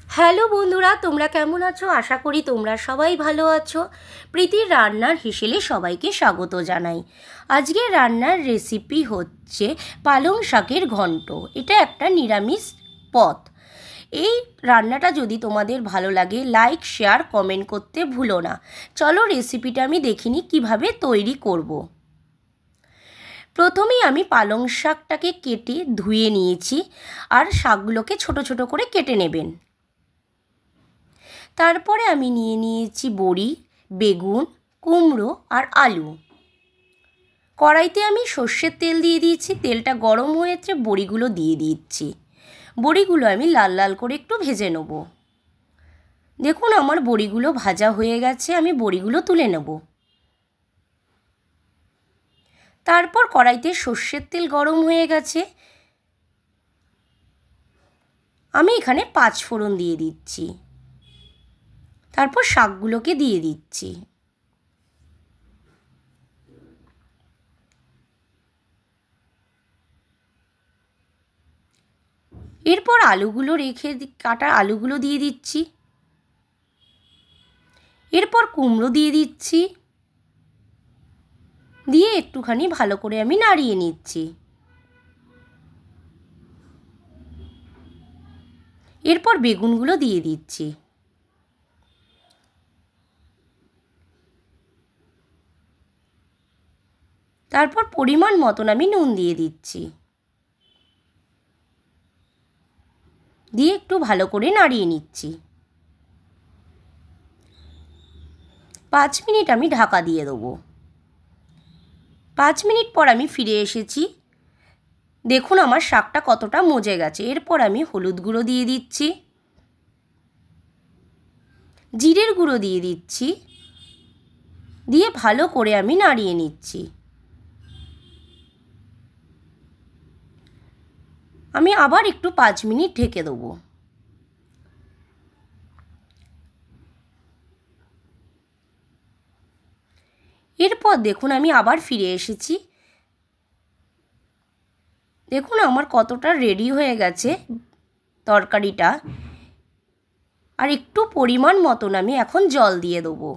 Hello বন্ধুরা, তোমরা কেমন আছো? আশা করি তোমরা সবাই ভালো আছো। প্রীতির রান্নার হেসেলে সবাইকে স্বাগত জানাই। আজকে রান্নার রেসিপি হচ্ছে পালং শাকের ঘন্ট। এটা একটা নিরামিষ পদ। এই রান্নাটা যদি তোমাদের ভালো লাগে, লাইক, শেয়ার, কমেন্ট করতে ভুলো না। চলো রেসিপিটা আমি দেখিনি কিভাবে তৈরি করব। প্রথমেই আমি পালং শাকটাকে কেটে ধুয়ে নিয়েছি, আর শাকগুলোকে ছোট ছোট করে কেটে নেবেন। তারপরে আমি নিয়ে নিয়েছি বড়ি, বেগুন, কুমড়ো আর আলু। কড়াইতে আমি সর্ষের তেল দিয়ে দিয়েছি। তেলটা গরম হয়েছে, বড়িগুলো দিয়ে দিচ্ছি। বড়িগুলো আমি লাল লাল করে একটু ভেজে নেব। দেখুন আমার বড়িগুলো ভাজা হয়ে গেছে, আমি বড়িগুলো তুলে নেব। তারপর কড়াইতে সর্ষের তেল গরম হয়ে গেছে, আমি এখানে 5 ফোড়ন দিয়ে দিচ্ছি। তারপর শাকগুলোকে দিয়ে দিচ্ছি। এরপর আলুগুলো কাটা আলুগুলো দিয়ে দিচ্ছি। এরপর কুমড়ো দিয়ে দিচ্ছি, দিয়ে একটুখানি ভালো করে আমি নাড়িয়ে নিচ্ছি। এরপর বেগুনগুলো দিয়ে দিচ্ছি। তারপর পরিমাণ মতন আমি নুন দিয়ে দিচ্ছি, দিয়ে একটু ভালো করে নাড়িয়ে নিচ্ছি। 5 মিনিট আমি ঢাকা দিয়ে দেবো। 5 মিনিট পর আমি ফিরে এসেছি। দেখুন আমার শাকটা কতটা মজে গেছে। এরপর আমি হলুদ গুঁড়ো দিয়ে দিচ্ছি, জিরের গুঁড়ো দিয়ে দিচ্ছি, দিয়ে ভালো করে আমি নাড়িয়ে নিচ্ছি। আমি আবার একটু 5 মিনিট ঢেকে দেবো। এরপর দেখুন আমি আবার ফিরে এসেছি। দেখুন আমার কতটা রেডি হয়ে গেছে তরকারিটা। আর একটু পরিমাণ মতন আমি এখন জল দিয়ে দেবো।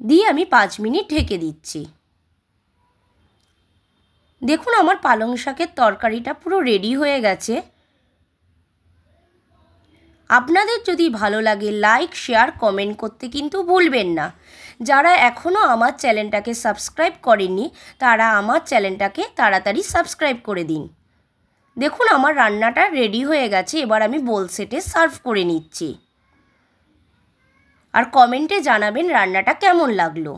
দিয়ে আমি 5 মিনিট ঢেকে দিচ্ছি। দেখুন আমার পালং শাকের তরকারিটা পুরো রেডি হয়ে গেছে। আপনাদের যদি ভালো লাগে লাইক, শেয়ার, কমেন্ট করতে কিন্তু ভুলবেন না। যারা এখনও আমার চ্যানেলটাকে সাবস্ক্রাইব করেননি তারা আমার চ্যানেলটাকে তাড়াতাড়ি সাবস্ক্রাইব করে দিন। দেখুন আমার রান্নাটা রেডি হয়ে গেছে। এবার আমি বোল সেটে সার্ভ করে নিচ্ছি। আর কমেন্টে জানাবেন রান্নাটা কেমন লাগলো।